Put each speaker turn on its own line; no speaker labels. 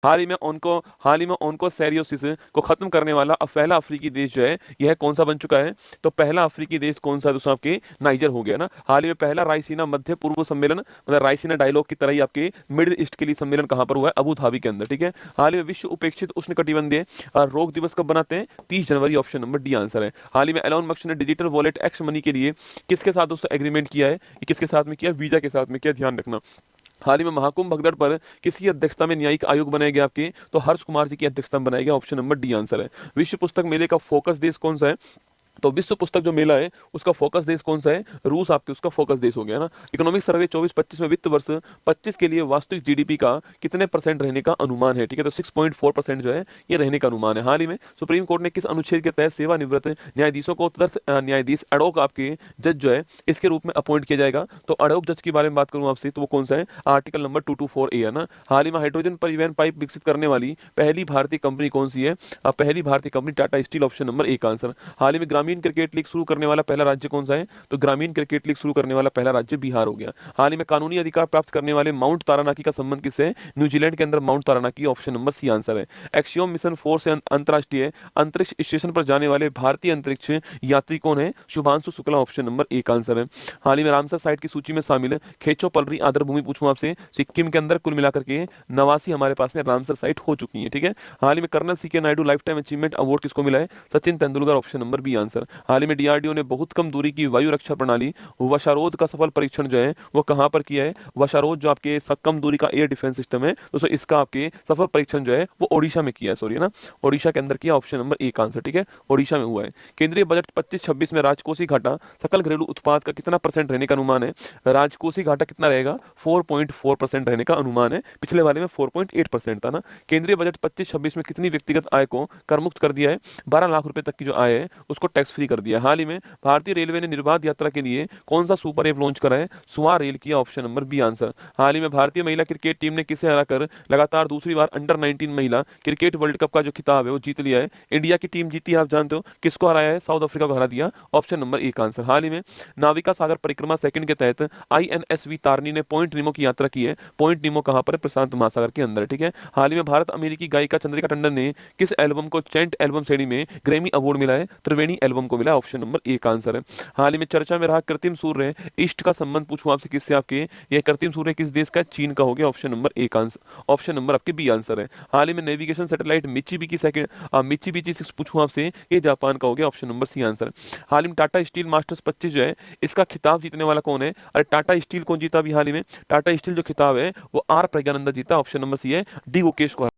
हाल ही में ओन्कोसेरियोसिस को खत्म करने वाला पहला अफ्रीकी देश जो है यह कौन सा बन चुका है? तो पहला अफ्रीकी देश कौन सा है दोस्तों? आपके नाइजर हो गया ना। हाल ही में पहला रायसीना मध्य पूर्व सम्मेलन, मतलब रायसीना डायलॉग की तरह ही आपके मिडिल ईस्ट के लिए सम्मेलन कहां पर हुआ है? अबू धाबी के अंदर, ठीक है। हाल ही में विश्व उपेक्षित उष्णकटिबंधीय रोग दिवस कब बनाते हैं? 30 जनवरी, ऑप्शन नंबर डी आंसर है। हाल ही में एलोन मस्क ने डिजिटल वॉलेट एक्स मनी के लिए किसके साथ दोस्तों एग्रीमेंट किया है? ये किसके साथ में किया? वीजा के साथ में किया, ध्यान रखना। हाल ही में महाकुंभ भगदड़ पर किसकी अध्यक्षता में न्यायिक आयोग बनाया गया? आपके तो हर्ष कुमार जी की अध्यक्षता में बनाया गया, ऑप्शन नंबर डी आंसर है। विश्व पुस्तक मेले का फोकस देश कौन सा है? तो विश्व पुस्तक जो मेला है उसका फोकस देश कौन सा है? रूस आपके उसका फोकस देश हो गया ना। इकोनॉमिक सर्वे 24-25 में वित्त वर्ष 25 के लिए वास्तविक जीडीपी का कितने परसेंट रहने का अनुमान है? ठीक है, तो 6.4% जो है ये रहने का अनुमान है। हाल ही में सुप्रीम कोर्ट ने किस अनुच्छेद के तहत सेवानिवृत्त न्यायाधीशों को तदर्थ न्यायाधीश एडोक आपके जज जो है इसके रूप में अपॉइंट किया जाएगा? तो एडोक जज के बारे में बात करूं आपसे तो वो कौन सा है? आर्टिकल नंबर 224A है ना। हाल ही में हाइड्रोजन परिवहन पाइप विकसित करने वाली पहली भारतीय कंपनी कौन सी है? पहली भारतीय company Tata steel, option number A का आंसर। हाल ही में ग्रामीण क्रिकेट लीग शुरू करने वाला पहला राज्य कौन सा है? तो ग्रामीण क्रिकेट लीग शुरू करने वाला पहला राज्य बिहार हो गया। हाल ही में कानूनी अधिकार प्राप्त करने वाले माउंट तारानाकी का संबंध किससे है? न्यूजीलैंड के अंदर Mount Taranaki, option number C answer है। एक्सियोम मिशन 4 से अंतरराष्ट्रीय अंतरिक्ष स्टेशन पर जाने वाले भारतीय अंतरिक्ष यात्री कौन है? Shubhanshu Shukla, option number A का आंसर है। हाल ही में रामसर साइट की सूची में शामिल खेचो पलरी आदर भूमि पूछूं आपसे, सिक्किम के अंदर कुल मिलाकर के 89 हमारे पास में रामसर साइट हो चुकी है, ठीक है। हाल ही में Colonel C K Nayudu lifetime achievement award किसको मिला है? Sachin Tendulkar, option number B answer. हाल ही में डीआरडीओ ने बहुत कम दूरी की वायु रक्षा प्रणाली वशारोध का सफल परीक्षण जो है वो कहां पर किया है? वशारोध जो आपके कम दूरी का एयर डिफेंस सिस्टम है दोस्तों, इसका आपके सफल परीक्षण जो है वो ओडिशा में किया है, सॉरी है ना, ओडिशा के अंदर किया, ऑप्शन नंबर ए का आंसर, ठीक है, ओडिशा में हुआ है। केंद्रीय बजट 25-26 में राजकोषीय घाटा सकल घरेलू उत्पाद का कितना परसेंट रहने का अनुमान है? राजकोषीय घाटा कितना रहेगा? 4.4% रहने का अनुमान है। पिछले वाले में 4.8% था ना। केंद्रीय बजट 25-26 में कितनी व्यक्तिगत आय को कर मुक्त कर दिया है? 12 लाख रुपए तक की जो आय है उसको टैक्स फ्री कर दिया है। हाल ही में भारतीय रेलवे ने निर्बाध यात्रा के लिए कौन सा सुपर ऐप लॉन्च करा है? स्वा रेल किया, ऑप्शन नंबर बी आंसर। हाल ही में भारतीय महिला क्रिकेट टीम ने किसे हराकर लगातार दूसरी बार अंडर 19 महिला क्रिकेट वर्ल्ड कप का जो खिताब है वो जीत लिया है? इंडिया की टीम जीती है, आप जानते हो किसको हराया है? साउथ अफ्रीका को हरा दिया, ऑप्शन नंबर ए का आंसर। हाल ही में नाविका सागर परिक्रमा सेकंड के तहत आईएनएसवी तारनी ने पॉइंट निमो की यात्रा की है। पॉइंट निमो कहां पर है? प्रशांत महासागर के अंदर, ठीक है। हाल ही में भारत अमेरिकी गायिका चंद्रिका टंडन ने किस एल्बम को चेंट एल्बम श्रेणी में ग्रैमी अवार्ड मिला है? त्रिवेणी एल्बम को मिला, ऑप्शन नंबर ए का आंसर है। हाल ही में चर्चा में रहा कृत्रिम सूर्य ईस्ट का संबंध पूछूं आपसे किससे? आपके ये कृत्रिम सूर्य किस देश का है? चीन का हो गया, ऑप्शन नंबर ए का आंसर, ऑप्शन नंबर आपके बी आंसर है। हाल ही में navigation satellite Mitsubishi second Mitsubishi 6 पूछूं आपसे, ये जापान का हो गया, ऑप्शन नंबर सी आंसर। हाल ही में टाटा स्टील मास्टर्स 25 जो है इसका खिताब जीतने वाला कौन है? अरे टाटा स्टील कौन जीता अभी हाल ही में? टाटा स्टील जो खिताब है वो आर प्रज्ञानंदा जीता, ऑप्शन नंबर सी है, डी गुकेश को